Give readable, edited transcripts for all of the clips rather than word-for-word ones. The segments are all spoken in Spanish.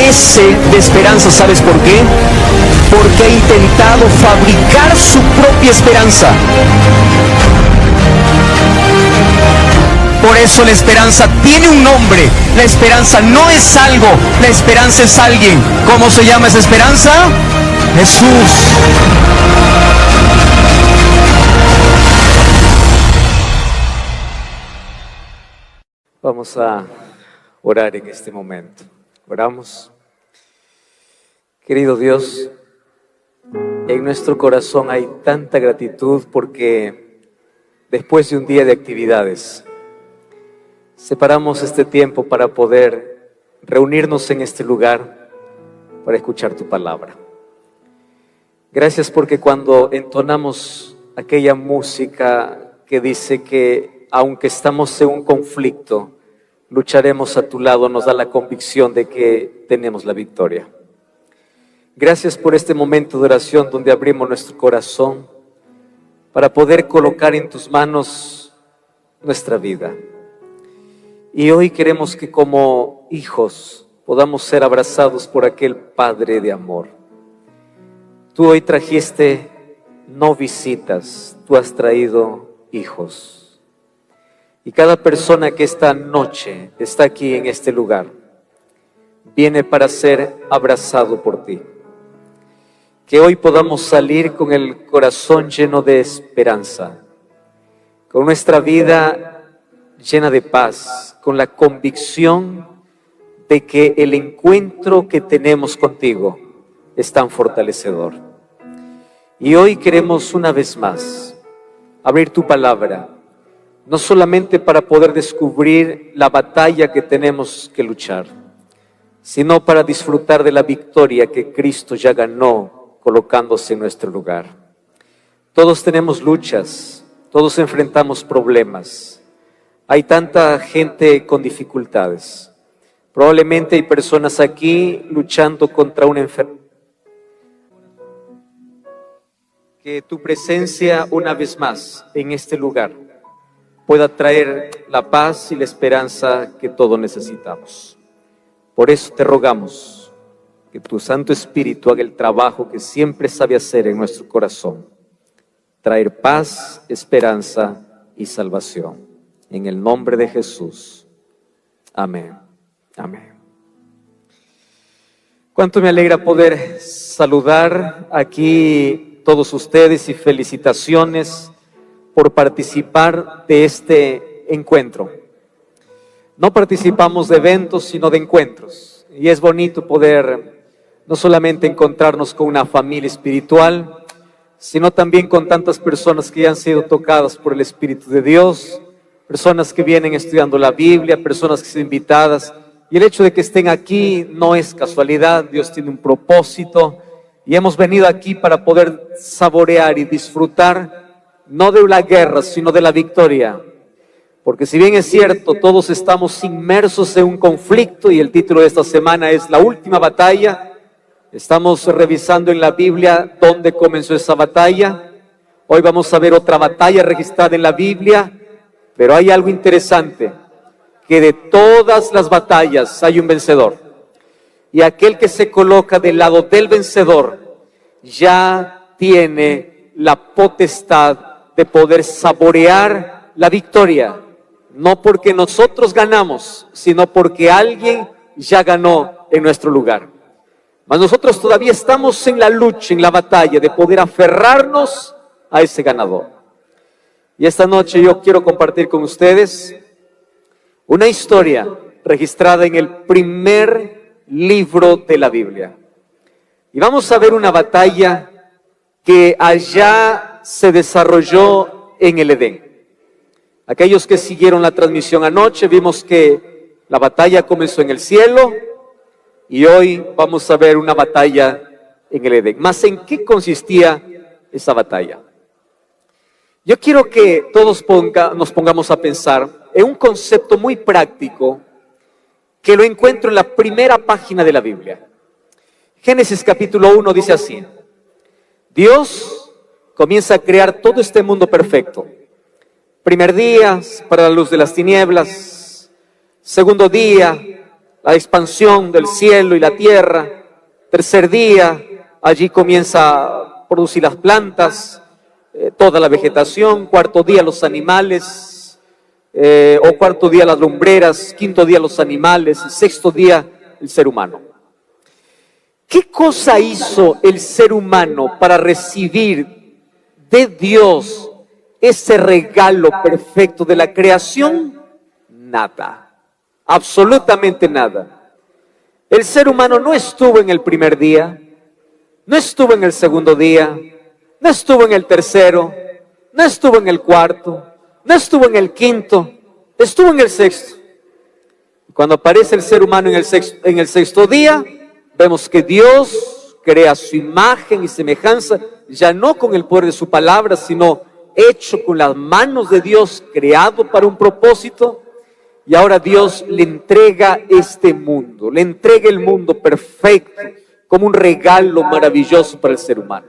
carece de esperanza. ¿Sabes por qué? Porque ha intentado fabricar su propia esperanza. Por eso la esperanza tiene un nombre. La esperanza no es algo, la esperanza es alguien. ¿Cómo se llama esa esperanza? Jesús. Vamos a orar en este momento. Oramos. Querido Dios, en nuestro corazón hay tanta gratitud porque después de un día de actividades, separamos este tiempo para poder reunirnos en este lugar para escuchar tu palabra. Gracias porque cuando entonamos aquella música que dice que aunque estamos en un conflicto, lucharemos a tu lado, nos da la convicción de que tenemos la victoria. Gracias por este momento de oración donde abrimos nuestro corazón para poder colocar en tus manos nuestra vida. Y hoy queremos que como hijos podamos ser abrazados por aquel Padre de amor. Tú hoy trajiste no visitas, tú has traído hijos. Y cada persona que esta noche está aquí en este lugar, viene para ser abrazado por ti. Que hoy podamos salir con el corazón lleno de esperanza, con nuestra vida llena de paz, con la convicción de que el encuentro que tenemos contigo es tan fortalecedor. Y hoy queremos una vez más abrir tu palabra, no solamente para poder descubrir la batalla que tenemos que luchar, sino para disfrutar de la victoria que Cristo ya ganó colocándose en nuestro lugar. Todos tenemos luchas, todos enfrentamos problemas. Hay tanta gente con dificultades. Probablemente hay personas aquí luchando contra una enfermedad. Que tu presencia una vez más en este lugar pueda traer la paz y la esperanza que todos necesitamos. Por eso te rogamos que tu Santo Espíritu haga el trabajo que siempre sabe hacer en nuestro corazón, traer paz, esperanza y salvación. En el nombre de Jesús. Amén. Amén. Cuánto me alegra poder saludar aquí todos ustedes y felicitaciones por participar de este encuentro. No participamos de eventos, sino de encuentros. Y es bonito poder no solamente encontrarnos con una familia espiritual, sino también con tantas personas que ya han sido tocadas por el Espíritu de Dios, personas que vienen estudiando la Biblia, personas que son invitadas. Y el hecho de que estén aquí no es casualidad, Dios tiene un propósito. Y hemos venido aquí para poder saborear y disfrutar no de la guerra, sino de la victoria. Porque si bien es cierto, todos estamos inmersos en un conflicto y el título de esta semana es La Última Batalla. Estamos revisando en la Biblia dónde comenzó esa batalla. Hoy vamos a ver otra batalla registrada en la Biblia, pero hay algo interesante, que de todas las batallas hay un vencedor. Y aquel que se coloca del lado del vencedor ya tiene la potestad de poder saborear la victoria. No porque nosotros ganamos, sino porque alguien ya ganó en nuestro lugar. Mas nosotros todavía estamos en la lucha, en la batalla de poder aferrarnos a ese ganador. Y esta noche yo quiero compartir con ustedes una historia registrada en el primer libro de la Biblia. Y vamos a ver una batalla que allá se desarrolló en el Edén. Aquellos que siguieron la transmisión anoche, vimos que la batalla comenzó en el cielo y hoy vamos a ver una batalla en el Edén. ¿Mas en qué consistía esa batalla? Yo quiero que todos nos pongamos a pensar en un concepto muy práctico que lo encuentro en la primera página de la Biblia. Génesis capítulo 1 dice así: Dios comienza a crear todo este mundo perfecto. Primer día, para la luz de las tinieblas. Segundo día, la expansión del cielo y la tierra. Tercer día, allí comienza a producir las plantas, toda la vegetación. Cuarto día, los animales, o cuarto día, las lumbreras. Quinto día, los animales. Sexto día, el ser humano. ¿Qué cosa hizo el ser humano para recibir de Dios ese regalo perfecto de la creación? Nada, absolutamente nada. El ser humano no estuvo en el primer día, no estuvo en el segundo día, no estuvo en el tercero, no estuvo en el cuarto, no estuvo en el quinto, estuvo en el sexto. Cuando aparece el ser humano en el sexto día, vemos que Dios crea su imagen y semejanza, ya no con el poder de su palabra, sino hecho con las manos de Dios, creado para un propósito. Y ahora Dios le entrega este mundo, le entrega el mundo perfecto como un regalo maravilloso para el ser humano.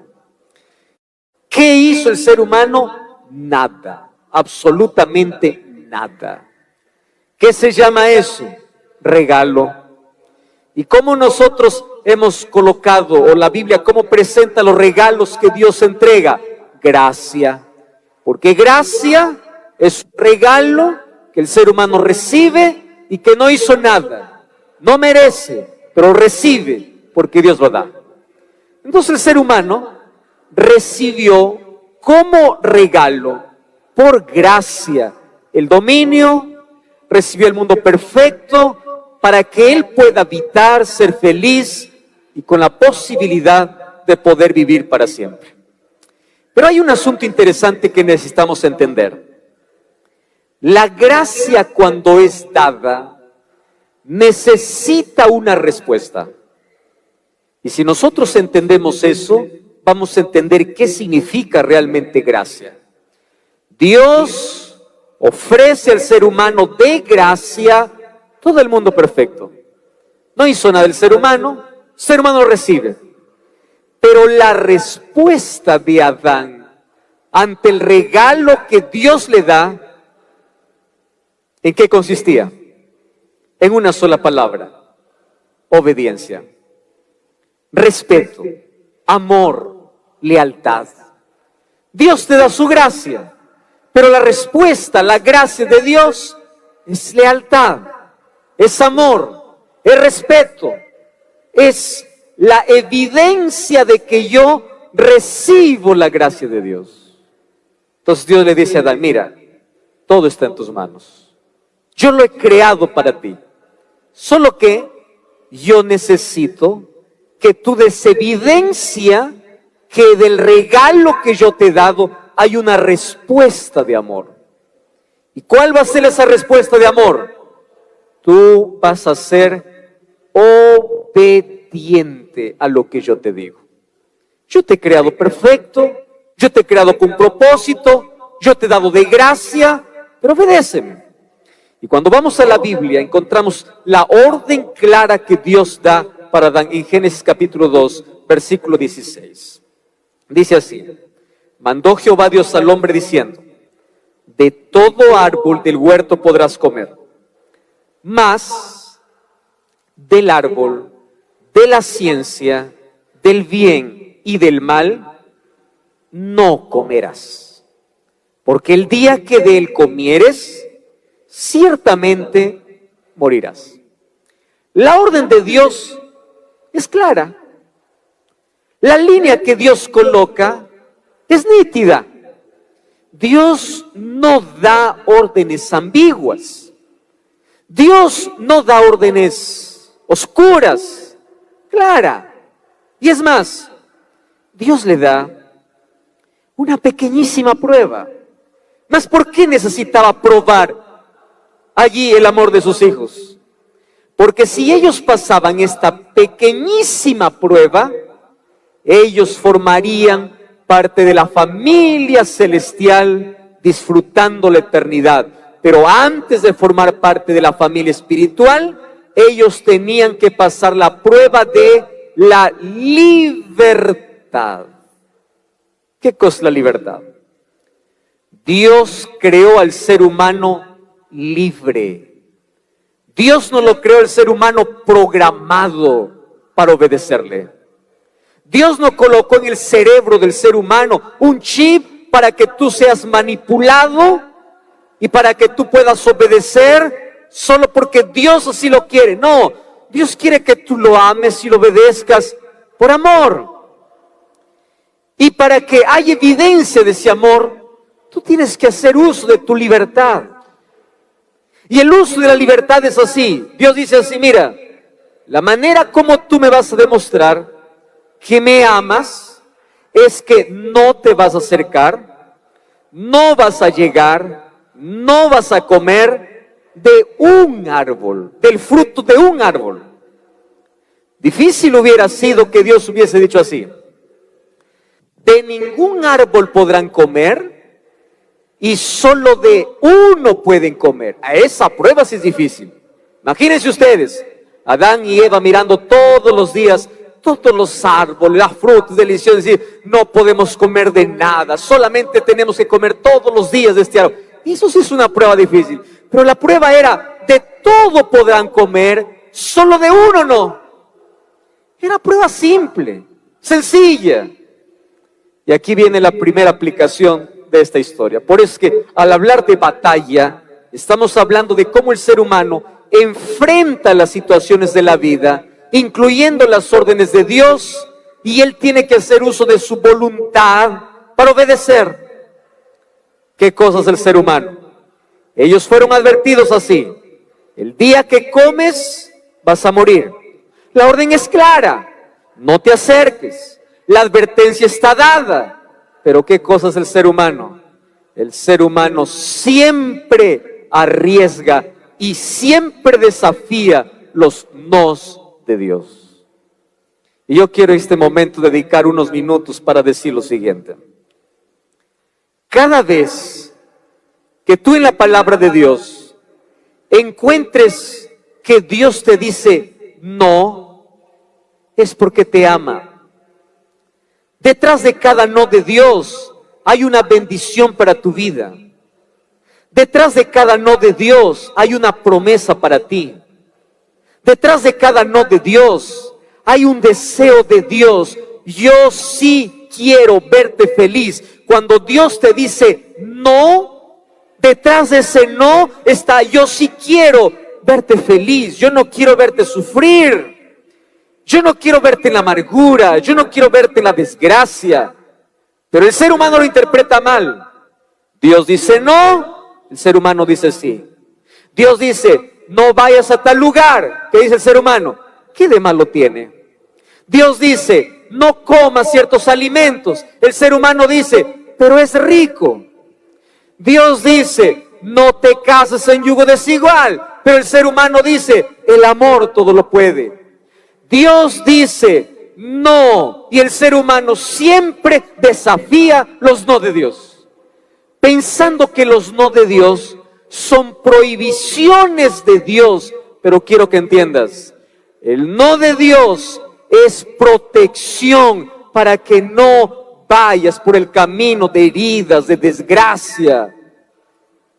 ¿Qué hizo el ser humano? Nada, absolutamente nada. ¿Qué se llama eso? Regalo. ¿Y cómo nosotros hemos colocado, o la Biblia cómo presenta los regalos que Dios entrega? Gracia. Porque gracia es un regalo que el ser humano recibe y que no hizo nada, no merece, pero recibe porque Dios lo da. Entonces el ser humano recibió como regalo, por gracia, el dominio, recibió el mundo perfecto para que él pueda habitar, ser feliz y con la posibilidad de poder vivir para siempre. Pero hay un asunto interesante que necesitamos entender. La gracia, cuando es dada, necesita una respuesta. Y si nosotros entendemos eso, vamos a entender qué significa realmente gracia. Dios ofrece al ser humano de gracia todo el mundo perfecto. No hizo nada el ser humano lo recibe. Pero la respuesta de Adán ante el regalo que Dios le da, ¿en qué consistía? En una sola palabra: obediencia, respeto, amor, lealtad. Dios te da su gracia, pero la respuesta, la gracia de Dios es lealtad, es amor, es respeto, es la evidencia de que yo recibo la gracia de Dios. Entonces Dios le dice a Adán: mira, todo está en tus manos. Yo lo he creado para ti. Solo que yo necesito que tú des evidencia que del regalo que yo te he dado hay una respuesta de amor. ¿Y cuál va a ser esa respuesta de amor? Tú vas a ser obediente a lo que yo te digo. Yo te he creado perfecto, yo te he creado con propósito, yo te he dado de gracia, pero obedéceme. Y cuando vamos a la Biblia encontramos la orden clara que Dios da para Adán en Génesis capítulo 2, versículo 16. Dice así: mandó Jehová Dios al hombre diciendo: de todo árbol del huerto podrás comer, mas del árbol de la ciencia, del bien y del mal, no comerás. Porque el día que de él comieres, ciertamente morirás. La orden de Dios es clara. La línea que Dios coloca es nítida. Dios no da órdenes ambiguas. Dios no da órdenes oscuras, clara. Y es más, Dios le da una pequeñísima prueba. ¿Mas por qué necesitaba probar allí el amor de sus hijos? Porque si ellos pasaban esta pequeñísima prueba, ellos formarían parte de la familia celestial, disfrutando la eternidad. Pero antes de formar parte de la familia espiritual, ellos tenían que pasar la prueba de la libertad. ¿Qué cosa es la libertad? Dios creó al ser humano libre. Dios no lo creó el ser humano programado para obedecerle. Dios no colocó en el cerebro del ser humano un chip para que tú seas manipulado y para que tú puedas obedecer solo porque Dios así lo quiere. No, Dios quiere que tú lo ames y lo obedezcas por amor. Y para que haya evidencia de ese amor, tú tienes que hacer uso de tu libertad. Y el uso de la libertad es así. Dios dice así, mira, la manera como tú me vas a demostrar que me amas es que no te vas a acercar, no vas a llegar, no vas a comer de un árbol, del fruto de un árbol. Difícil hubiera sido que Dios hubiese dicho así: de ningún árbol podrán comer y solo de uno pueden comer. A esa prueba sí es difícil. Imagínense ustedes, Adán y Eva mirando todos los días todos los árboles, las frutas deliciosas, decir, no podemos comer de nada, solamente tenemos que comer todos los días de este árbol. Y eso sí es una prueba difícil. Pero la prueba era, de todo podrán comer, solo de uno no. Era prueba simple, sencilla. Y aquí viene la primera aplicación de esta historia. Por eso es que al hablar de batalla, estamos hablando de cómo el ser humano enfrenta las situaciones de la vida, incluyendo las órdenes de Dios, y él tiene que hacer uso de su voluntad para obedecer. ¿Qué cosa es el ser humano? Ellos fueron advertidos así: el día que comes vas a morir. La orden es clara: no te acerques. La advertencia está dada. Pero ¿qué cosa es el ser humano? El ser humano siempre arriesga y siempre desafía los nos de Dios. Y yo quiero en este momento dedicar unos minutos para decir lo siguiente. Cada vez que tú en la palabra de Dios encuentres que Dios te dice no, es porque te ama. Detrás de cada no de Dios hay una bendición para tu vida. Detrás de cada no de Dios hay una promesa para ti. Detrás de cada no de Dios hay un deseo de Dios. Yo sí quiero verte feliz. Cuando Dios te dice no, detrás de ese no está: yo sí quiero verte feliz. Yo no quiero verte sufrir. Yo no quiero verte en la amargura. Yo no quiero verte en la desgracia. Pero el ser humano lo interpreta mal. Dios dice no, el ser humano dice sí. Dios dice: no vayas a tal lugar. ¿Qué dice el ser humano? ¿Qué de malo tiene? Dios dice: no comas ciertos alimentos. El ser humano dice: pero es rico. Dios dice: no te cases en yugo desigual. Pero el ser humano dice: el amor todo lo puede. Dios dice no, y el ser humano siempre desafía los no de Dios, pensando que los no de Dios son prohibiciones de Dios. Pero quiero que entiendas, el no de Dios es protección para que no vayas por el camino de heridas, de desgracia.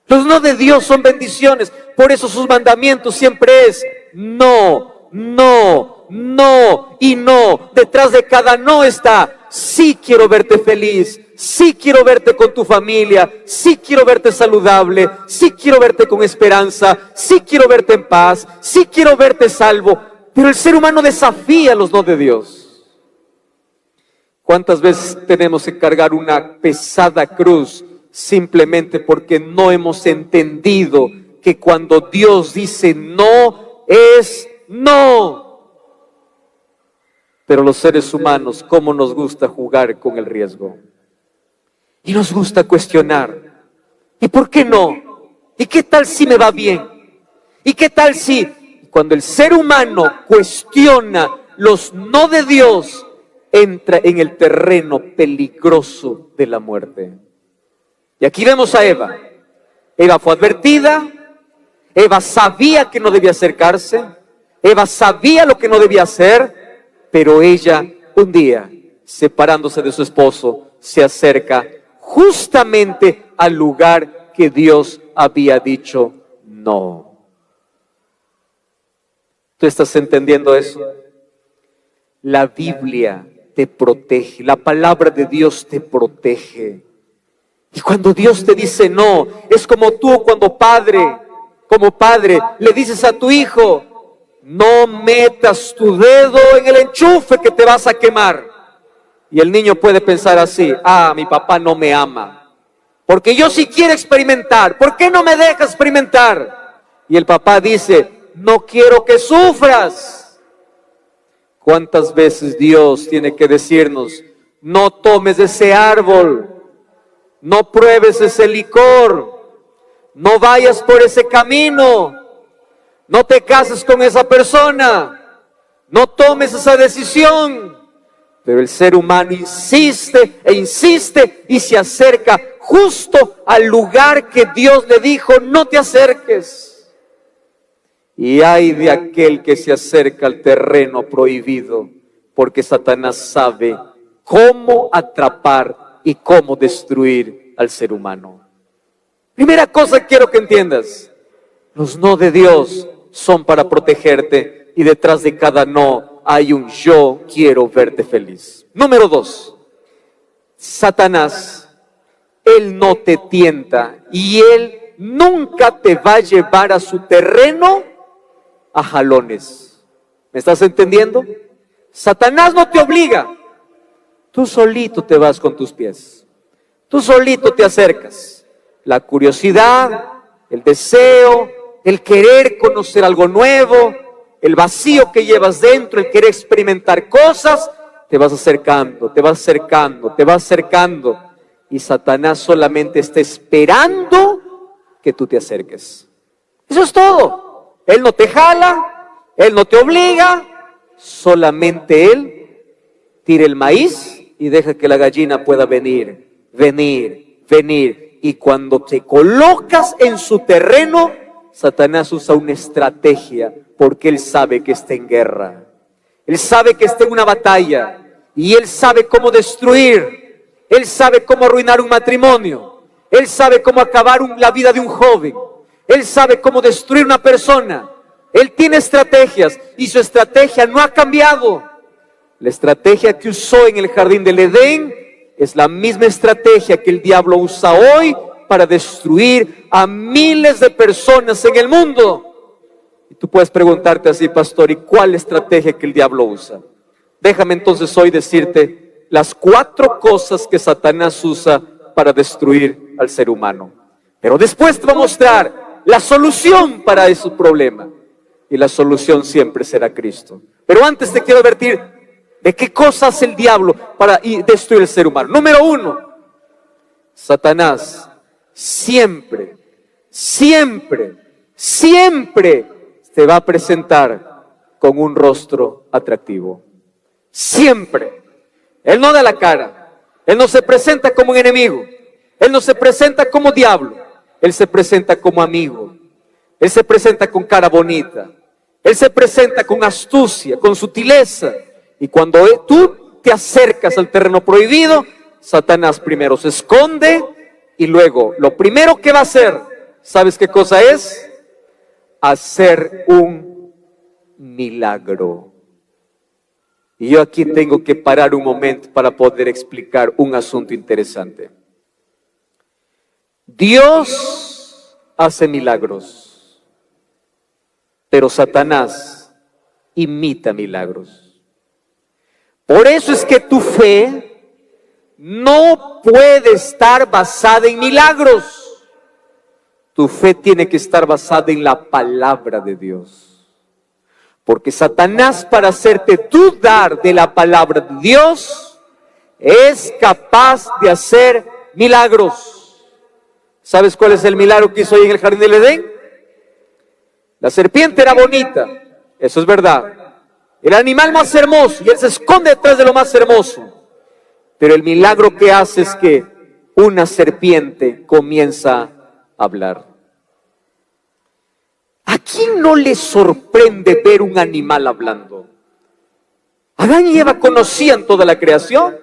Los no de Dios son bendiciones. Por eso sus mandamientos siempre es no, no, no y no. Detrás de cada no está: sí quiero verte feliz, sí quiero verte con tu familia, sí quiero verte saludable, sí quiero verte con esperanza, sí quiero verte en paz, sí quiero verte salvo. Pero el ser humano desafía los no de Dios. ¿Cuántas veces tenemos que cargar una pesada cruz simplemente porque no hemos entendido que cuando Dios dice no, es no? Pero los seres humanos, ¿cómo nos gusta jugar con el riesgo? Y nos gusta cuestionar. ¿Y por qué no? ¿Y qué tal si me va bien? ¿Y qué tal si? Cuando el ser humano cuestiona los no de Dios, entra en el terreno peligroso de la muerte. Y aquí vemos a Eva. Eva fue advertida. Eva sabía que no debía acercarse. Eva sabía lo que no debía hacer. Pero ella, un día, separándose de su esposo, se acerca justamente al lugar que Dios había dicho no. ¿Tú estás entendiendo eso? La Biblia te protege, la palabra de Dios te protege. Y cuando Dios te dice no, es como tú como padre, le dices a tu hijo, no metas tu dedo en el enchufe que te vas a quemar. Y el niño puede pensar así, mi papá no me ama, porque yo sí quiero experimentar, ¿por qué no me deja experimentar? Y el papá dice, no quiero que sufras. ¿Cuántas veces Dios tiene que decirnos, no tomes ese árbol, no pruebes ese licor, no vayas por ese camino, no te cases con esa persona, no tomes esa decisión? Pero el ser humano insiste e insiste y se acerca justo al lugar que Dios le dijo, no te acerques. Y ay de aquel que se acerca al terreno prohibido, porque Satanás sabe cómo atrapar y cómo destruir al ser humano. Primera cosa que quiero que entiendas, los no de Dios son para protegerte y detrás de cada no hay un yo quiero verte feliz. Número 2, Satanás, él no te tienta y él nunca te va a llevar a su terreno a jalones. ¿Me estás entendiendo? Satanás no te obliga. Tú solito te vas con tus pies. Tú solito te acercas. La curiosidad, el deseo, el querer conocer algo nuevo, el vacío que llevas dentro, el querer experimentar cosas, te vas acercando, te vas acercando, te vas acercando. Y Satanás solamente está esperando que tú te acerques. Eso es todo. Él no te jala, él no te obliga, solamente él tira el maíz y deja que la gallina pueda venir. Y cuando te colocas en su terreno, Satanás usa una estrategia, porque él sabe que está en guerra. Él sabe que está en una batalla. Y él sabe cómo destruir. Él sabe cómo arruinar un matrimonio. Él sabe cómo acabar la vida de un joven. Él sabe cómo destruir una persona. Él tiene estrategias y su estrategia no ha cambiado. La estrategia que usó en el jardín del Edén es la misma estrategia que el diablo usa hoy para destruir a miles de personas en el mundo. Y tú puedes preguntarte así, pastor, ¿y cuál estrategia que el diablo usa? Déjame entonces hoy decirte las 4 cosas que Satanás usa para destruir al ser humano. Pero después te voy a mostrar la solución para ese problema. Y la solución siempre será Cristo. Pero antes te quiero advertir de qué cosas hace el diablo para destruir al ser humano. Número 1, Satanás siempre te va a presentar con un rostro atractivo. Siempre. Él no da la cara. Él no se presenta como un enemigo. Él no se presenta como diablo. Él se presenta como amigo. Él se presenta con cara bonita. Él se presenta con astucia, con sutileza. Y cuando tú te acercas al terreno prohibido, Satanás primero se esconde y luego lo primero que va a hacer, ¿sabes qué cosa es? Hacer un milagro. Y yo aquí tengo que parar un momento para poder explicar un asunto interesante. Dios hace milagros, pero Satanás imita milagros. Por eso es que tu fe no puede estar basada en milagros. Tu fe tiene que estar basada en la palabra de Dios. Porque Satanás, para hacerte dudar de la palabra de Dios, es capaz de hacer milagros. ¿Sabes cuál es el milagro que hizo ahí en el jardín del Edén? La serpiente era bonita, eso es verdad. El animal más hermoso, y él se esconde detrás de lo más hermoso. Pero el milagro que hace es que una serpiente comienza a hablar. ¿A quién no le sorprende ver un animal hablando? Adán y Eva conocían toda la creación.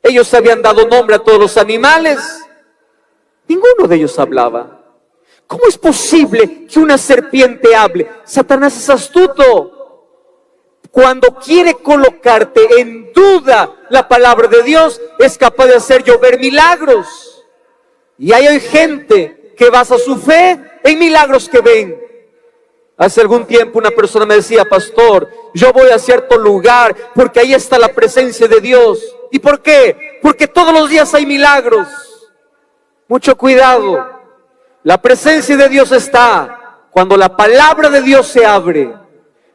Ellos habían dado nombre a todos los animales. Ninguno de ellos hablaba. ¿Cómo es posible que una serpiente hable? Satanás es astuto. Cuando quiere colocarte en duda la palabra de Dios, es capaz de hacer llover milagros. Y hay hoy gente que basa su fe en milagros que ven. Hace algún tiempo una persona me decía: pastor, yo voy a cierto lugar porque ahí está la presencia de Dios. ¿Y por qué? Porque todos los días hay milagros. Mucho cuidado. La presencia de Dios está cuando la palabra de Dios se abre,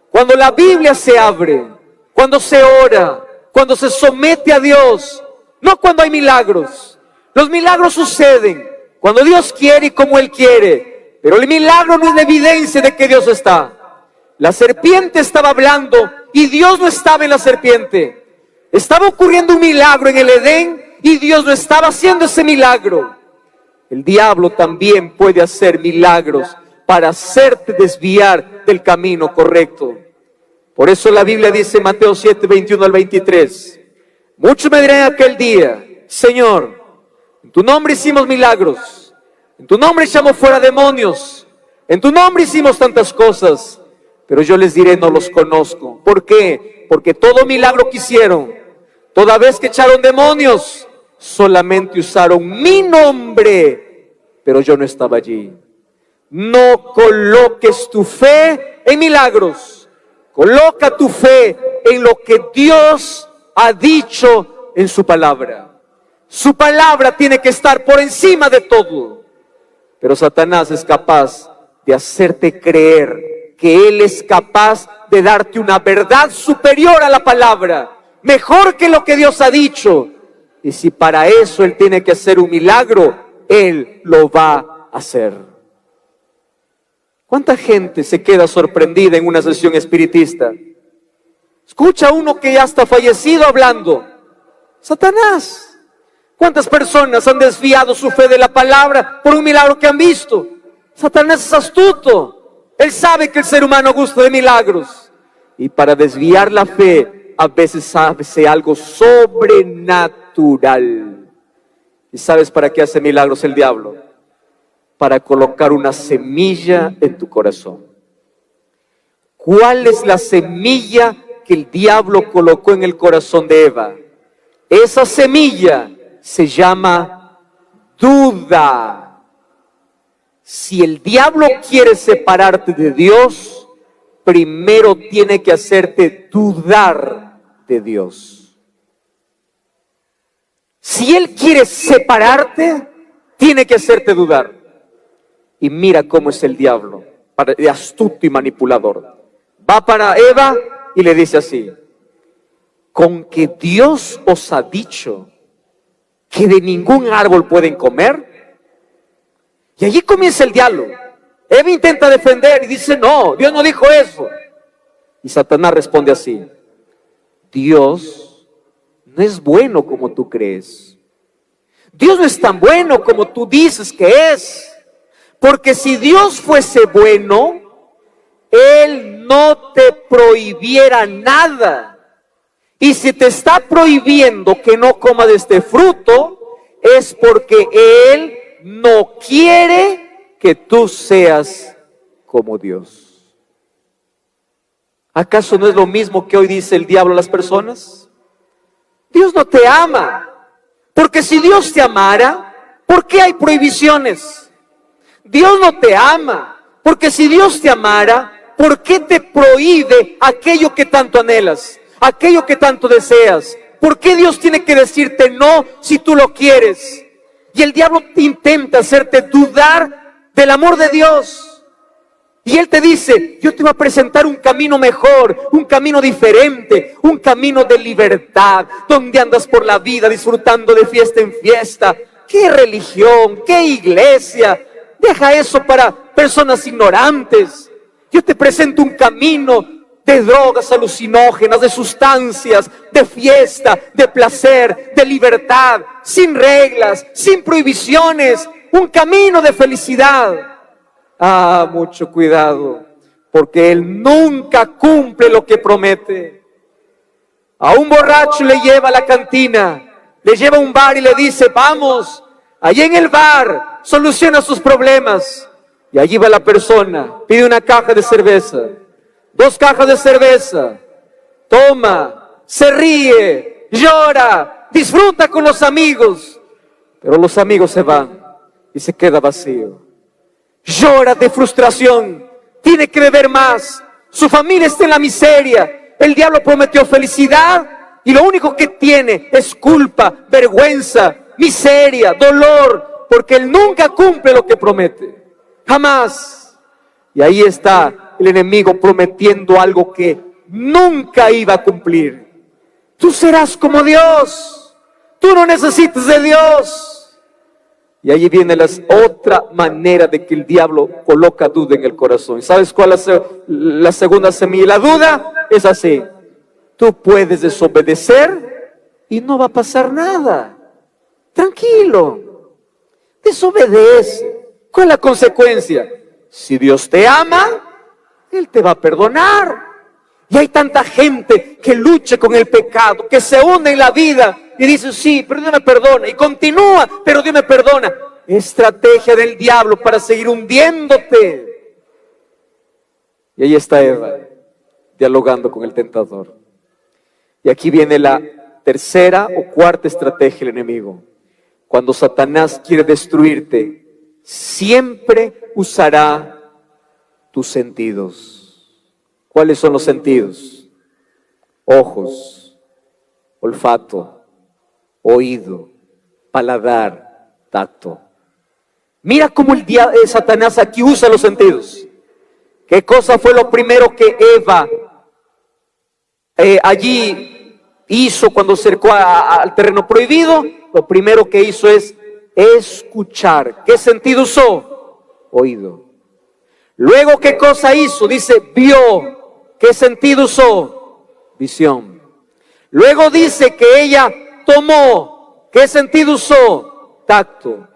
cuando la Biblia se abre, cuando se ora, cuando se somete a Dios, no cuando hay milagros. Los milagros suceden cuando Dios quiere y como Él quiere, pero el milagro no es la evidencia de que Dios está. La serpiente estaba hablando y Dios no estaba en la serpiente. Estaba ocurriendo un milagro en el Edén y Dios no estaba haciendo ese milagro. El diablo también puede hacer milagros para hacerte desviar del camino correcto. Por eso la Biblia dice en Mateo 7, 21 al 23, muchos me dirán aquel día: Señor, en tu nombre hicimos milagros, en tu nombre echamos fuera demonios, en tu nombre hicimos tantas cosas. Pero yo les diré: no los conozco. ¿Por qué? Porque todo milagro que hicieron, toda vez que echaron demonios, solamente usaron mi nombre, pero yo no estaba allí. No coloques tu fe en milagros. Coloca tu fe en lo que Dios ha dicho en su palabra. Su palabra tiene que estar por encima de todo. Pero Satanás es capaz de hacerte creer que Él es capaz de darte una verdad superior a la palabra, mejor que lo que Dios ha dicho. Y si para eso Él tiene que hacer un milagro, Él lo va a hacer. ¿Cuánta gente se queda sorprendida en una sesión espiritista? Escucha a uno que ya está fallecido hablando. Satanás. ¿Cuántas personas han desviado su fe de la palabra por un milagro que han visto? Satanás es astuto. Él sabe que el ser humano gusta de milagros. Y para desviar la fe, a veces hace algo sobrenatural. ¿Y sabes para qué hace milagros el diablo? Para colocar una semilla en tu corazón. ¿Cuál es la semilla que el diablo colocó en el corazón de Eva? Esa semilla se llama duda. Si el diablo quiere separarte de Dios, primero tiene que hacerte dudar de Dios. Si él quiere separarte, tiene que hacerte dudar. Y mira cómo es el diablo, de astuto y manipulador. Va para Eva y le dice así: con que Dios os ha dicho que de ningún árbol pueden comer. Y allí comienza el diálogo. Eva intenta defender y dice: no, Dios no dijo eso. Y Satanás responde así: Dios no es bueno como tú crees. Dios no es tan bueno como tú dices que es. Porque si Dios fuese bueno, Él no te prohibiera nada. Y si te está prohibiendo que no comas de este fruto, es porque Él no quiere que tú seas como Dios. ¿Acaso no es lo mismo que hoy dice el diablo a las personas? Dios no te ama. Porque si Dios te amara, ¿por qué hay prohibiciones? Dios no te ama, porque si Dios te amara, ¿por qué te prohíbe aquello que tanto anhelas, aquello que tanto deseas? ¿Por qué Dios tiene que decirte no si tú lo quieres? Y el diablo intenta hacerte dudar del amor de Dios. Y él te dice: yo te voy a presentar un camino mejor, un camino diferente, un camino de libertad, donde andas por la vida disfrutando de fiesta en fiesta. ¿Qué religión? ¿Qué iglesia? Deja eso para personas ignorantes. Yo te presento un camino de drogas alucinógenas, de sustancias, de fiesta, de placer, de libertad, sin reglas, sin prohibiciones, un camino de felicidad. Ah, mucho cuidado, porque Él nunca cumple lo que promete. A un borracho le lleva a la cantina, le lleva a un bar y le dice: vamos, allí en el bar soluciona sus problemas. Y allí va la persona, pide una caja de cerveza, 2 cajas de cerveza, toma, se ríe, llora, disfruta con los amigos, pero los amigos se van y se queda vacío. Llora de frustración, tiene que beber más, su familia está en la miseria, el diablo prometió felicidad y lo único que tiene es culpa, vergüenza, miseria, dolor, porque él nunca cumple lo que promete, jamás. Y ahí está el enemigo prometiendo algo que nunca iba a cumplir. Tú serás como Dios, tú no necesitas de Dios. Y allí viene la otra manera de que el diablo coloca duda en el corazón. ¿Sabes cuál es la segunda semilla? La duda es así: tú puedes desobedecer y no va a pasar nada. Tranquilo, desobedece. ¿Cuál es la consecuencia? Si Dios te ama, Él te va a perdonar. Y hay tanta gente que lucha con el pecado, que se hunde en la vida y dice, sí, pero Dios me perdona. Y continúa, pero Dios me perdona. Estrategia del diablo para seguir hundiéndote. Y ahí está Eva, dialogando con el tentador. Y aquí viene la tercera o cuarta estrategia del enemigo. Cuando Satanás quiere destruirte, siempre usará tus sentidos. ¿Cuáles son los sentidos? Ojos, olfato, oído, paladar, tacto. Mira cómo Satanás aquí usa los sentidos. ¿Qué cosa fue lo primero que Eva allí hizo cuando acercó al terreno prohibido? Lo primero que hizo es escuchar. ¿Qué sentido usó? Oído. Luego, ¿qué cosa hizo? Dice, vio. ¿Qué sentido usó? Visión. Luego dice que ella tomó. ¿Qué sentido usó? Tacto.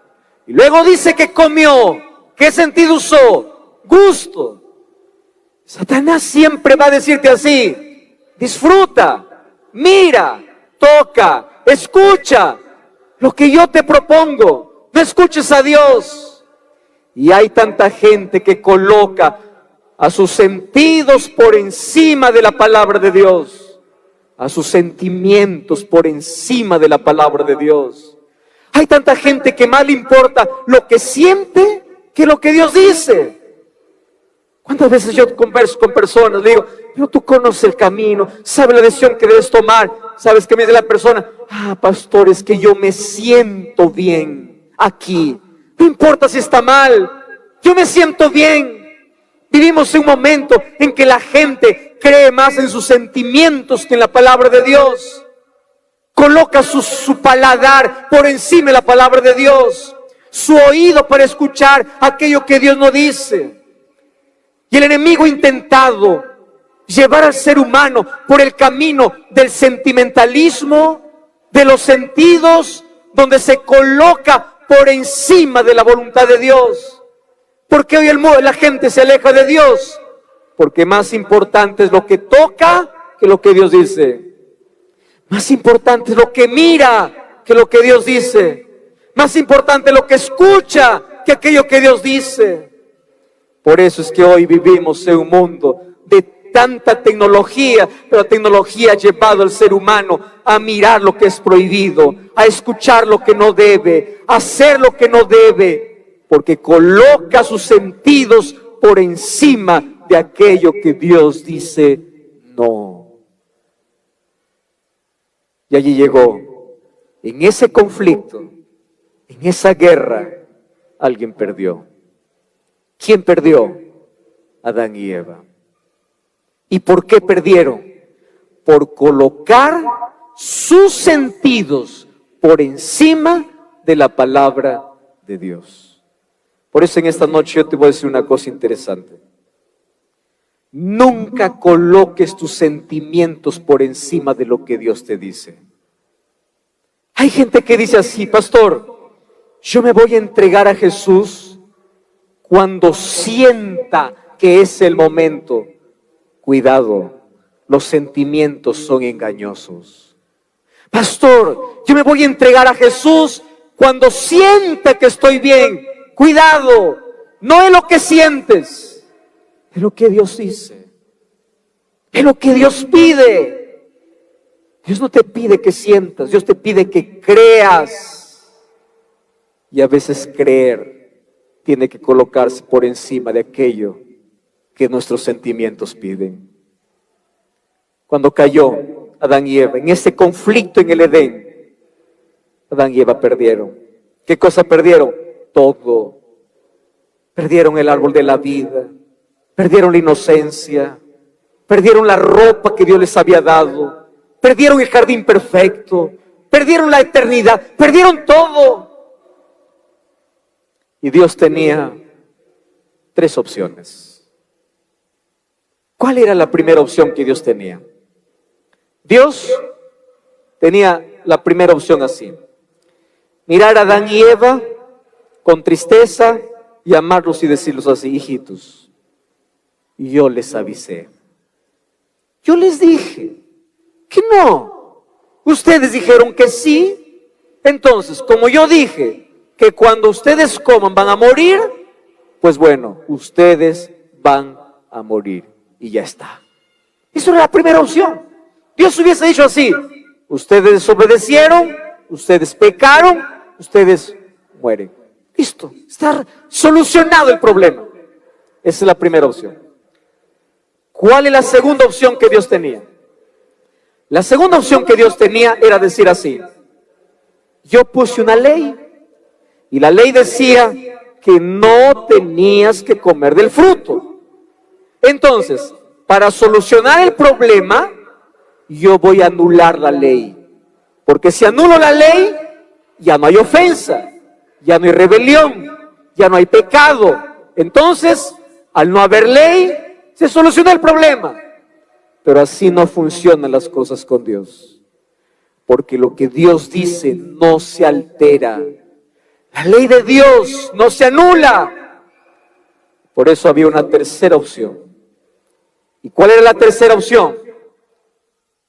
Y luego dice que comió. ¿Qué sentido usó? Gusto. Satanás siempre va a decirte así: disfruta, mira, toca, escucha lo que yo te propongo. No escuches a Dios. Y hay tanta gente que coloca a sus sentidos por encima de la palabra de Dios, a sus sentimientos por encima de la palabra de Dios. Hay tanta gente que más le importa lo que siente que lo que Dios dice. ¿Cuántas veces yo converso con personas? Le digo, pero tú conoces el camino, sabes la decisión que debes tomar. ¿Sabes qué me dice la persona? Pastor, es que yo me siento bien aquí. No importa si está mal, yo me siento bien. Vivimos en un momento en que la gente cree más en sus sentimientos que en la palabra de Dios. Coloca su paladar por encima de la palabra de Dios, su oído para escuchar aquello que Dios no dice. Y el enemigo ha intentado llevar al ser humano por el camino del sentimentalismo, de los sentidos, donde se coloca por encima de la voluntad de Dios. ¿Por qué hoy la gente se aleja de Dios? Porque más importante es lo que toca que lo que Dios dice. Más importante es lo que mira que lo que Dios dice. Más importante es lo que escucha que aquello que Dios dice. Por eso es que hoy vivimos en un mundo de tanta tecnología, pero la tecnología ha llevado al ser humano a mirar lo que es prohibido, a escuchar lo que no debe, a hacer lo que no debe, porque coloca sus sentidos por encima de aquello que Dios dice no. Y allí llegó, en ese conflicto, en esa guerra, alguien perdió. ¿Quién perdió? Adán y Eva. ¿Y por qué perdieron? Por colocar sus sentidos por encima de la palabra de Dios. Por eso en esta noche yo te voy a decir una cosa interesante. Nunca coloques tus sentimientos por encima de lo que Dios te dice. Hay gente que dice así, pastor, yo me voy a entregar a Jesús cuando sienta que es el momento. Cuidado, los sentimientos son engañosos. Pastor, yo me voy a entregar a Jesús cuando sienta que estoy bien. Cuidado, no es lo que sientes, es lo que Dios dice, es lo que Dios pide. Dios no te pide que sientas, Dios te pide que creas. Y a veces creer tiene que colocarse por encima de aquello que nuestros sentimientos piden. Cuando cayó Adán y Eva en ese conflicto en el Edén, Adán y Eva perdieron. ¿Qué cosa perdieron? Todo. Perdieron el árbol de la vida, perdieron la inocencia, perdieron la ropa que Dios les había dado, perdieron el jardín perfecto, perdieron la eternidad, perdieron todo. Y Dios tenía 3 opciones. ¿Cuál era la primera opción que Dios tenía? Dios tenía la primera opción así: mirar a Adán y Eva con tristeza y amarlos y decirles así: hijitos, yo les avisé, yo les dije que no, ustedes dijeron que sí. Entonces, como yo dije que cuando ustedes coman van a morir, pues bueno, ustedes van a morir y ya está. Eso era la primera opción. Dios hubiese dicho así: ustedes desobedecieron, ustedes pecaron, ustedes mueren. Listo, está solucionado el problema. Esa es la primera opción. ¿Cuál es la segunda opción que Dios tenía? La segunda opción que Dios tenía era decir así: yo puse una ley, y la ley decía que no tenías que comer del fruto. Entonces, para solucionar el problema, yo voy a anular la ley. Porque si anulo la ley, ya no hay ofensa, ya no hay rebelión, ya no hay pecado. Entonces, al no haber ley, se soluciona el problema. Pero así no funcionan las cosas con Dios. Porque lo que Dios dice no se altera. La ley de Dios no se anula. Por eso había una tercera opción. ¿Y cuál era la tercera opción?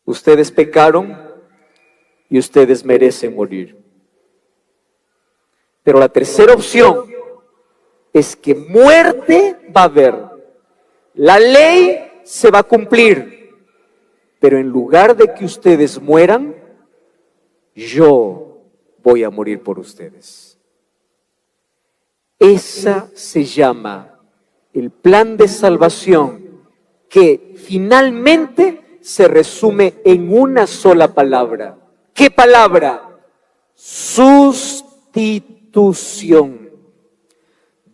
Ustedes pecaron y ustedes merecen morir. Pero la tercera opción es que muerte va a haber. La ley se va a cumplir. Pero en lugar de que ustedes mueran, yo voy a morir por ustedes. Esa se llama el plan de salvación, que finalmente se resume en una sola palabra. ¿Qué palabra? Sustitución.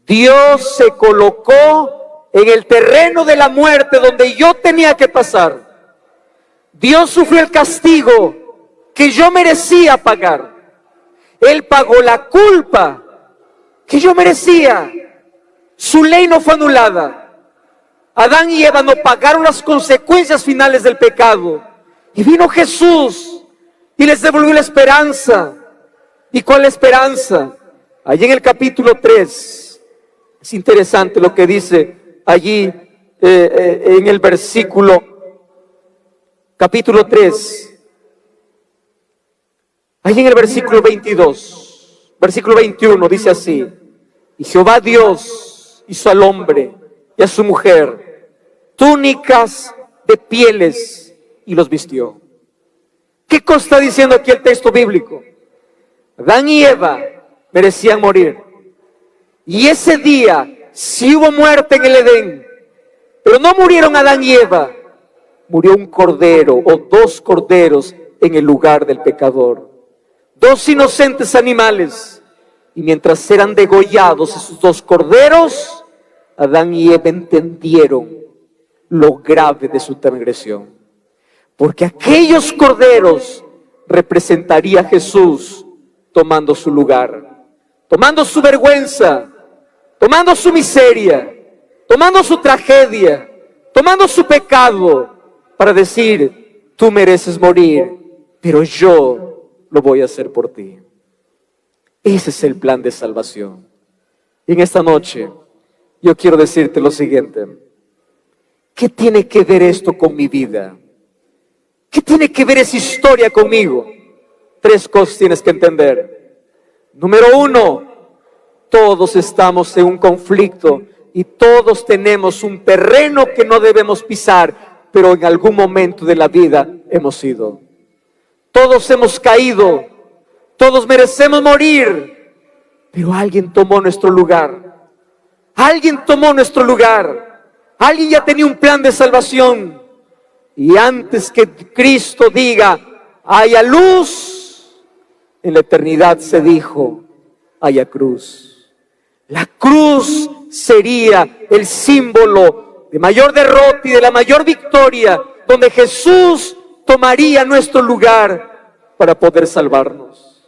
Dios se colocó en el terreno de la muerte donde yo tenía que pasar. Dios sufrió el castigo que yo merecía pagar. Él pagó la culpa que yo merecía. Su ley no fue anulada. Adán y Eva no pagaron las consecuencias finales del pecado. Y vino Jesús y les devolvió la esperanza. ¿Y cuál es la esperanza? Allí en el capítulo 3, es interesante lo que dice allí en el capítulo 3, allí en el versículo 22, versículo 21, dice así: y Jehová Dios hizo al hombre y a su mujer túnicas de pieles y los vistió. ¿Qué cosa está diciendo aquí el texto bíblico? Adán y Eva merecían morir. Y ese día sí hubo muerte en el Edén. Pero no murieron Adán y Eva. Murió un cordero o 2 corderos en el lugar del pecador. 2 inocentes animales. Y mientras eran degollados esos 2 corderos, Adán y Eva entendieron lo grave de su transgresión. Porque aquellos corderos representaría a Jesús tomando su lugar, tomando su vergüenza, tomando su miseria, tomando su tragedia, tomando su pecado, para decir: tú mereces morir, pero yo lo voy a hacer por ti. Ese es el plan de salvación. Y en esta noche yo quiero decirte lo siguiente: ¿qué tiene que ver esto con mi vida? ¿Qué tiene que ver esa historia conmigo? 3 cosas tienes que entender. Número 1, todos estamos en un conflicto y todos tenemos un terreno que no debemos pisar, pero en algún momento de la vida hemos ido. Todos hemos caído, todos merecemos morir, pero alguien tomó nuestro lugar. Alguien tomó nuestro lugar. Alguien ya tenía un plan de salvación. Y antes que Cristo diga, haya luz, en la eternidad se dijo, haya cruz. La cruz sería el símbolo de mayor derrota y de la mayor victoria, donde Jesús tomaría nuestro lugar para poder salvarnos.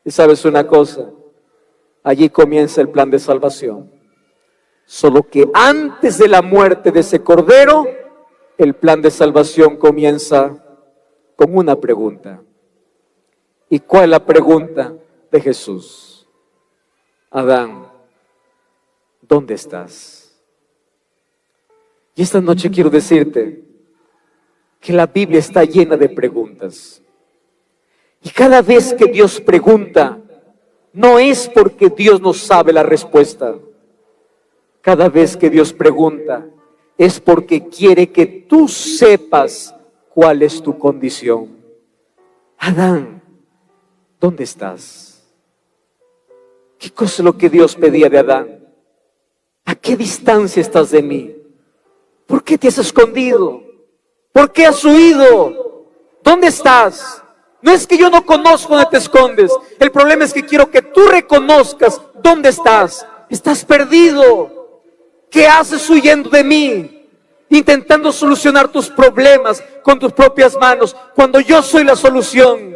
Y sabes una cosa, allí comienza el plan de salvación. Solo que antes de la muerte de ese cordero, el plan de salvación comienza con una pregunta. ¿Y cuál es la pregunta de Jesús? Adán, ¿dónde estás? Y esta noche quiero decirte que la Biblia está llena de preguntas. Y cada vez que Dios pregunta, no es porque Dios no sabe la respuesta. Cada vez que Dios pregunta, es porque quiere que tú sepas cuál es tu condición. Adán, ¿dónde estás? ¿Qué cosa es lo que Dios pedía de Adán? ¿A qué distancia estás de mí? ¿Por qué te has escondido? ¿Por qué has huido? ¿Dónde estás? No es que yo no conozco dónde te escondes. El problema es que quiero que tú reconozcas dónde estás. Estás perdido. ¿Qué haces huyendo de mí? Intentando solucionar tus problemas con tus propias manos, cuando yo soy la solución.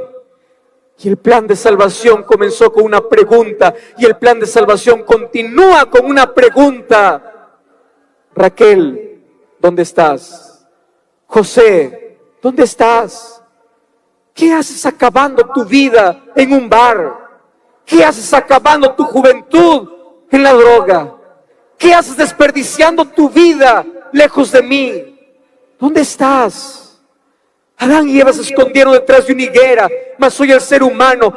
Y el plan de salvación comenzó con una pregunta, y el plan de salvación continúa con una pregunta. Raquel, ¿dónde estás? José, ¿dónde estás? ¿Qué haces acabando tu vida en un bar? ¿Qué haces acabando tu juventud en la droga? ¿Qué haces desperdiciando tu vida lejos de mí? ¿Dónde estás? Adán y Eva se escondieron detrás de una higuera, mas hoy el ser humano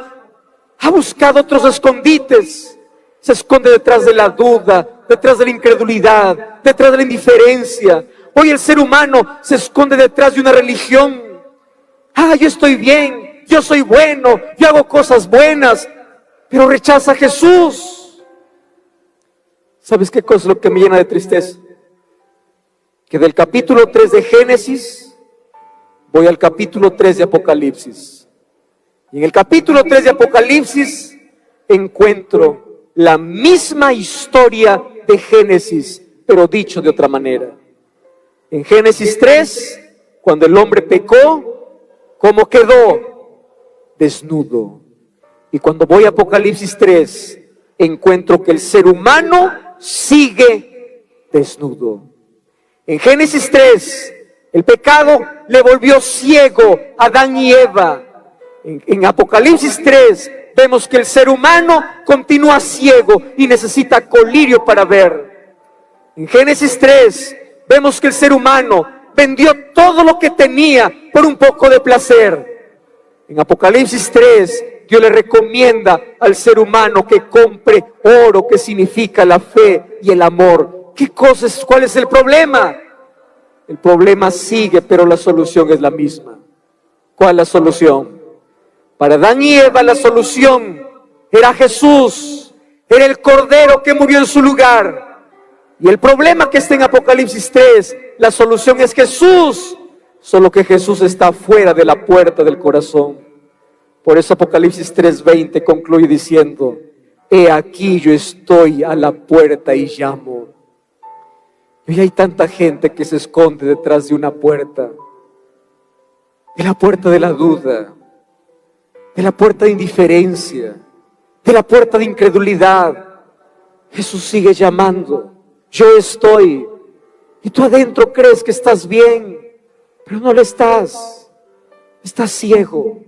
ha buscado otros escondites. Se esconde detrás de la duda, detrás de la incredulidad, detrás de la indiferencia. Hoy el ser humano se esconde detrás de una religión. Yo estoy bien, yo soy bueno, yo hago cosas buenas, pero rechaza a Jesús. ¿Sabes qué cosa es lo que me llena de tristeza? Que del capítulo 3 de Génesis voy al capítulo 3 de Apocalipsis. Y en el capítulo 3 de Apocalipsis encuentro la misma historia de Génesis, pero dicho de otra manera. En Génesis 3, cuando el hombre pecó, ¿cómo quedó? Desnudo. Y cuando voy a Apocalipsis 3, encuentro que el ser humano sigue desnudo. En Génesis 3, el pecado le volvió ciego a Adán y Eva. En Apocalipsis 3, vemos que el ser humano continúa ciego y necesita colirio para ver. En Génesis 3, vemos que el ser humano vendió todo lo que tenía por un poco de placer. En Apocalipsis 3, Dios le recomienda al ser humano que compre oro, que significa la fe y el amor. ¿Qué cosas? ¿Cuál es el problema? El problema sigue, pero la solución es la misma. ¿Cuál es la solución? Para Adán y Eva la solución era Jesús, era el Cordero que murió en su lugar. Y el problema que está en Apocalipsis 3, la solución es Jesús, solo que Jesús está fuera de la puerta del corazón. Por eso Apocalipsis 3:20 concluye diciendo, he aquí yo estoy a la puerta y llamo. Y hay tanta gente que se esconde detrás de una puerta, de la puerta de la duda, de la puerta de indiferencia, de la puerta de incredulidad. Jesús sigue llamando, yo estoy. Y tú adentro crees que estás bien, pero no lo estás. Estás ciego.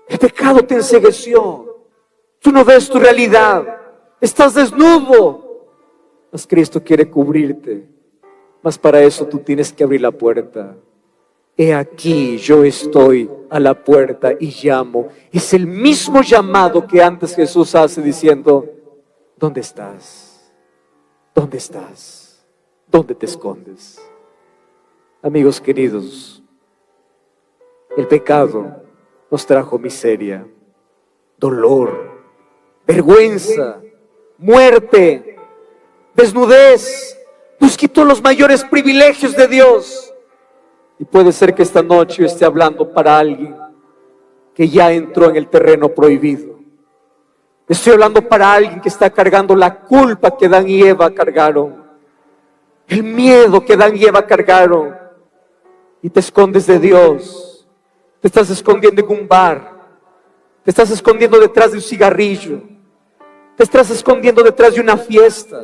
El pecado te encegueció. Tú no ves tu realidad. Estás desnudo. Mas Cristo quiere cubrirte. Mas para eso tú tienes que abrir la puerta. He aquí, yo estoy a la puerta y llamo. Es el mismo llamado que antes Jesús hace diciendo, ¿Dónde estás? ¿Dónde estás? ¿Dónde te escondes? Amigos queridos, el pecado nos trajo miseria, dolor, vergüenza, muerte, desnudez. Nos quitó los mayores privilegios de Dios. Y puede ser que esta noche yo esté hablando para alguien que ya entró en el terreno prohibido. Estoy hablando para alguien que está cargando la culpa que Adán y Eva cargaron, el miedo que Adán y Eva cargaron, y te escondes de Dios. Te estás escondiendo en un bar, te estás escondiendo detrás de un cigarrillo, te estás escondiendo detrás de una fiesta,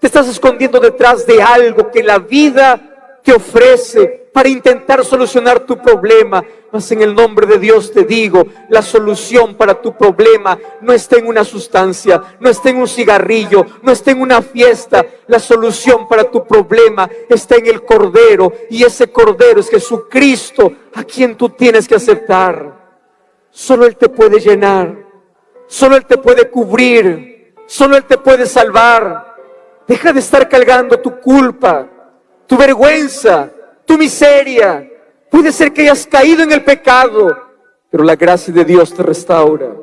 te estás escondiendo detrás de algo que la vida te ofrece para intentar solucionar tu problema. Mas en el nombre de Dios te digo, la solución para tu problema no está en una sustancia, no está en un cigarrillo, no está en una fiesta. La solución para tu problema está en el Cordero, y ese Cordero es Jesucristo, a quien tú tienes que aceptar. Solo Él te puede llenar, solo Él te puede cubrir, solo Él te puede salvar. Deja de estar cargando tu culpa, tu vergüenza, tu miseria. Puede ser que hayas caído en el pecado, pero la gracia de Dios te restaura.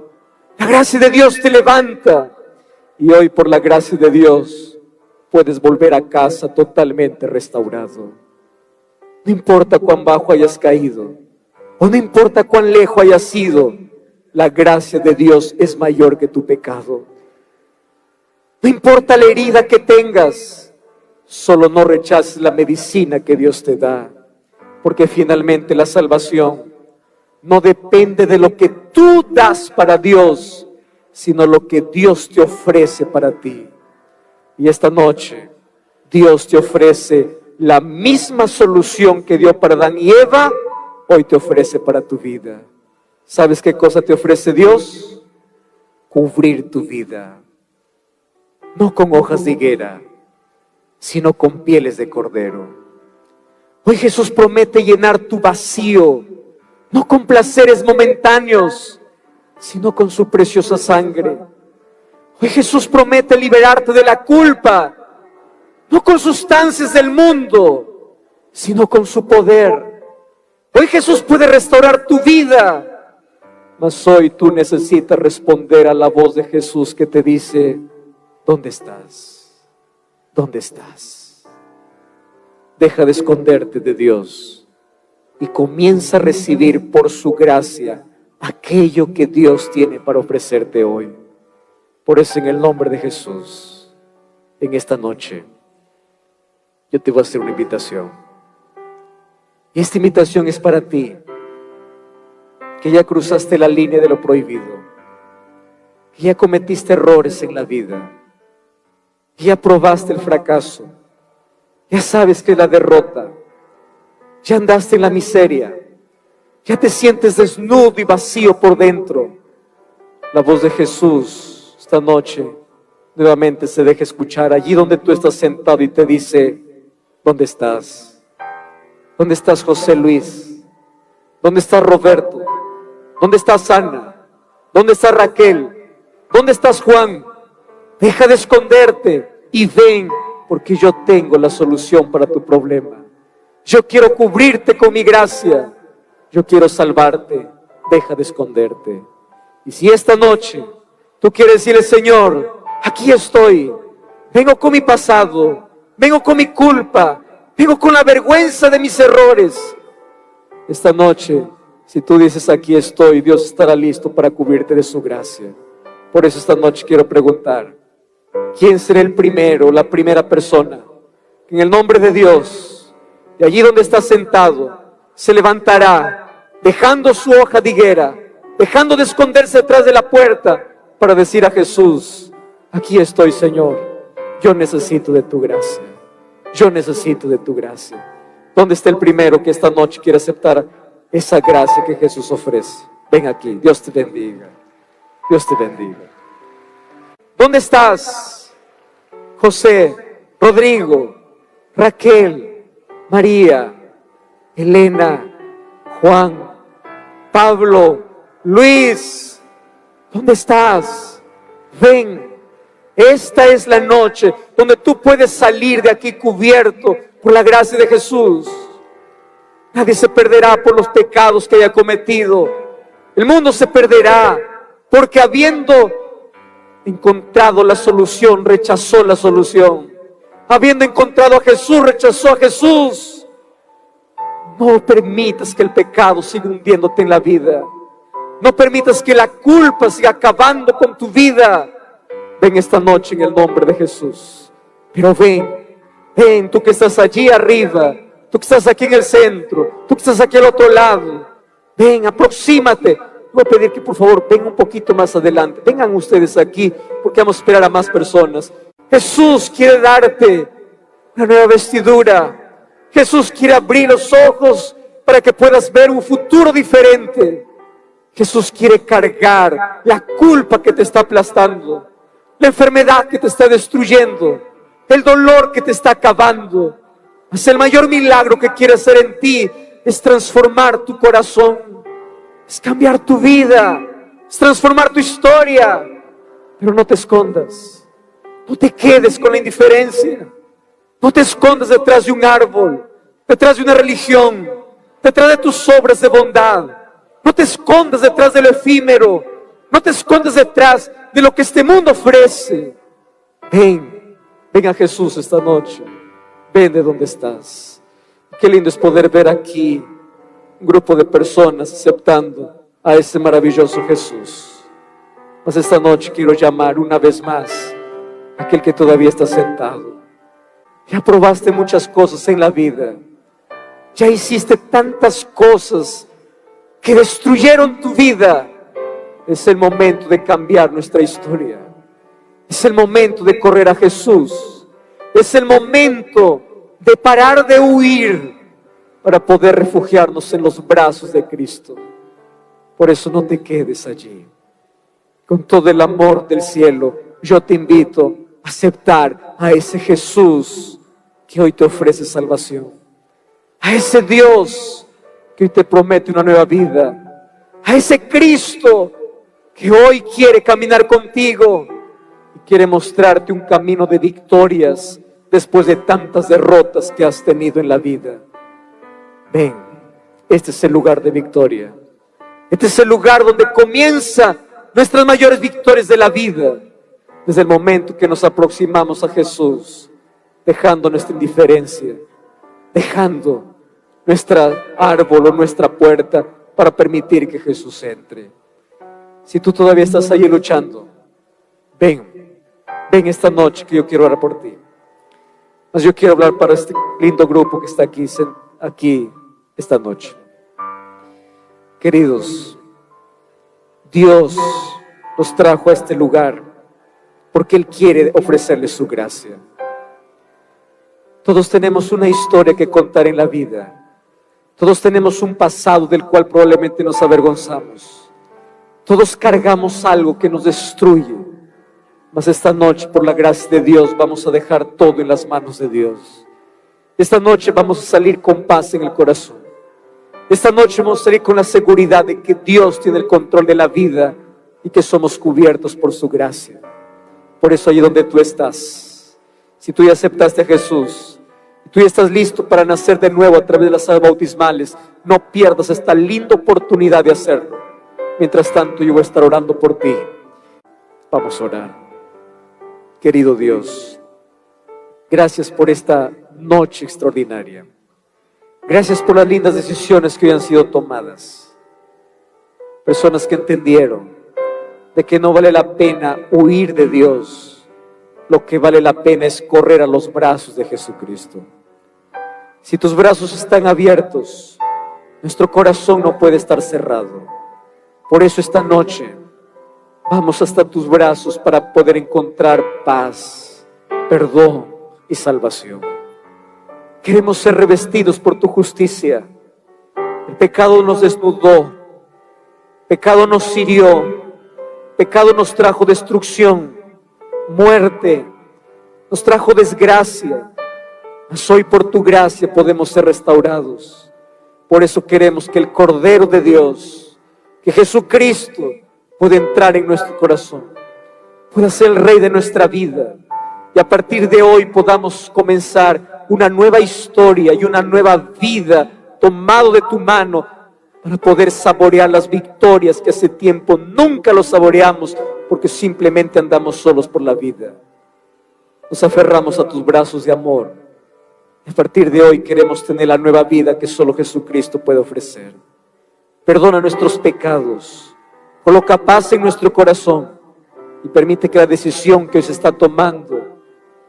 La gracia de Dios te levanta. Y hoy, por la gracia de Dios, puedes volver a casa totalmente restaurado. No importa cuán bajo hayas caído, o no importa cuán lejos hayas ido, la gracia de Dios es mayor que tu pecado. No importa la herida que tengas, solo no rechaces la medicina que Dios te da. Porque finalmente la salvación no depende de lo que tú das para Dios, sino lo que Dios te ofrece para ti. Y esta noche Dios te ofrece la misma solución que dio para Adán y Eva, hoy te ofrece para tu vida. ¿Sabes qué cosa te ofrece Dios? Cubrir tu vida. No con hojas de higuera, sino con pieles de cordero. Hoy Jesús promete llenar tu vacío, no con placeres momentáneos, sino con su preciosa sangre. Hoy Jesús promete liberarte de la culpa, no con sustancias del mundo, sino con su poder. Hoy Jesús puede restaurar tu vida, mas hoy tú necesitas responder a la voz de Jesús que te dice: ¿dónde estás? ¿Dónde estás? Deja de esconderte de Dios y comienza a recibir por su gracia aquello que Dios tiene para ofrecerte hoy. Por eso, en el nombre de Jesús, en esta noche, yo te voy a hacer una invitación. Y esta invitación es para ti, que ya cruzaste la línea de lo prohibido, que ya cometiste errores en la vida, que ya probaste el fracaso, ya sabes que es la derrota, ya andaste en la miseria, ya te sientes desnudo y vacío por dentro. La voz de Jesús esta noche nuevamente se deja escuchar allí donde tú estás sentado y te dice: ¿dónde estás? ¿Dónde estás, José Luis? ¿Dónde está Roberto? ¿Dónde estás, Ana? ¿Dónde está Raquel? ¿Dónde estás, Juan? Deja de esconderte y ven, porque yo tengo la solución para tu problema. Yo quiero cubrirte con mi gracia. Yo quiero salvarte. Deja de esconderte. Y si esta noche tú quieres decirle: Señor, aquí estoy. Vengo con mi pasado. Vengo con mi culpa. Vengo con la vergüenza de mis errores. Esta noche, si tú dices: aquí estoy, Dios estará listo para cubrirte de su gracia. Por eso esta noche quiero preguntar: ¿quién será el primero, la primera persona que en el nombre de Dios, de allí donde está sentado, se levantará, dejando su hoja de higuera, dejando de esconderse detrás de la puerta, para decir a Jesús: aquí estoy, Señor, yo necesito de tu gracia, yo necesito de tu gracia? ¿Dónde está el primero que esta noche quiere aceptar esa gracia que Jesús ofrece? Ven aquí. Dios te bendiga. Dios te bendiga. ¿Dónde estás? José, Rodrigo, Raquel, María, Elena, Juan, Pablo, Luis. ¿Dónde estás? Ven, Esta es la noche donde tú puedes salir de aquí cubierto por la gracia de Jesús. Nadie se perderá por los pecados que haya cometido. El mundo se perderá porque habiendo encontrado la solución, rechazó la solución. Habiendo encontrado a Jesús, rechazó a Jesús. No permitas que el pecado siga hundiéndote en la vida. No permitas que la culpa siga acabando con tu vida. Ven esta noche en el nombre de Jesús. Pero ven, tú que estás allí arriba, tú que estás aquí en el centro, tú que estás aquí al otro lado. Ven, aproxímate. Voy a pedir que por favor vengan un poquito más adelante. Vengan ustedes aquí porque vamos a esperar a más personas. Jesús quiere darte una nueva vestidura. Jesús quiere abrir los ojos para que puedas ver un futuro diferente. Jesús quiere cargar la culpa que te está aplastando, la enfermedad que te está destruyendo, el dolor que te está acabando. Mas el mayor milagro que quiere hacer en ti es transformar tu corazón, es cambiar tu vida, es transformar tu historia. Pero no te escondas, no te quedes con la indiferencia, no te escondas detrás de un árbol, detrás de una religión, detrás de tus obras de bondad. No te escondas detrás de lo efímero, no te escondas detrás de lo que este mundo ofrece. Ven a Jesús esta noche, ven de donde estás. Qué lindo es poder ver aquí un grupo de personas aceptando a ese maravilloso Jesús. Mas esta noche quiero llamar una vez más a aquel que todavía está sentado. Ya probaste muchas cosas en la vida, ya hiciste tantas cosas que destruyeron tu vida. Es el momento de cambiar nuestra historia. Es el momento de correr a Jesús. Es el momento de parar de huir para poder refugiarnos en los brazos de Cristo. Por eso no te quedes allí. Con todo el amor del cielo, yo te invito a aceptar a ese Jesús que hoy te ofrece salvación. A ese Dios que hoy te promete una nueva vida. A ese Cristo que hoy quiere caminar contigo y quiere mostrarte un camino de victorias después de tantas derrotas que has tenido en la vida. Ven, este es el lugar de victoria. Este es el lugar donde comienza nuestras mayores victorias de la vida. Desde el momento que nos aproximamos a Jesús, dejando nuestra indiferencia, dejando nuestra árbol o nuestra puerta para permitir que Jesús entre. Si tú todavía estás ahí luchando, ven esta noche que yo quiero orar por ti. Mas yo quiero hablar para este lindo grupo que está aquí esta noche. Queridos, Dios los trajo a este lugar porque Él quiere ofrecerles su gracia. Todos tenemos una historia que contar en la vida. Todos tenemos un pasado del cual probablemente nos avergonzamos. Todos cargamos algo que nos destruye. Mas esta noche, por la gracia de Dios, vamos a dejar todo en las manos de Dios. Esta noche vamos a salir con paz en el corazón. Esta noche vamos a salir con la seguridad de que Dios tiene el control de la vida y que somos cubiertos por su gracia. Por eso, allí donde tú estás, si tú ya aceptaste a Jesús, tú ya estás listo para nacer de nuevo a través de las aguas bautismales, no pierdas esta linda oportunidad de hacerlo. Mientras tanto, yo voy a estar orando por ti. Vamos a orar. Querido Dios, gracias por esta noche extraordinaria. Gracias por las lindas decisiones que hoy han sido tomadas. Personas que entendieron de que no vale la pena huir de Dios. Lo que vale la pena es correr a los brazos de Jesucristo. Si tus brazos están abiertos, nuestro corazón no puede estar cerrado. Por eso esta noche vamos hasta tus brazos para poder encontrar paz, perdón y salvación. Queremos ser revestidos por tu justicia. El pecado nos desnudó, el pecado nos hirió, el pecado nos trajo destrucción, muerte, nos trajo desgracia. Mas hoy por tu gracia podemos ser restaurados. Por eso queremos que el Cordero de Dios, que Jesucristo, pueda entrar en nuestro corazón. pueda ser el Rey de nuestra vida. Y a partir de hoy podamos comenzar una nueva historia y una nueva vida tomado de tu mano para poder saborear las victorias que hace tiempo nunca lo saboreamos porque simplemente andamos solos por la vida. Nos aferramos a tus brazos de amor. A partir de hoy queremos tener la nueva vida que solo Jesucristo puede ofrecer. Perdona nuestros pecados. Coloca paz en nuestro corazón y permite que la decisión que hoy se está tomando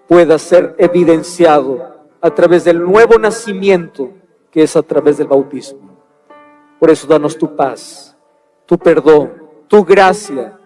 pueda ser evidenciado a través del nuevo nacimiento que es a través del bautismo. Por eso danos tu paz, tu perdón, tu gracia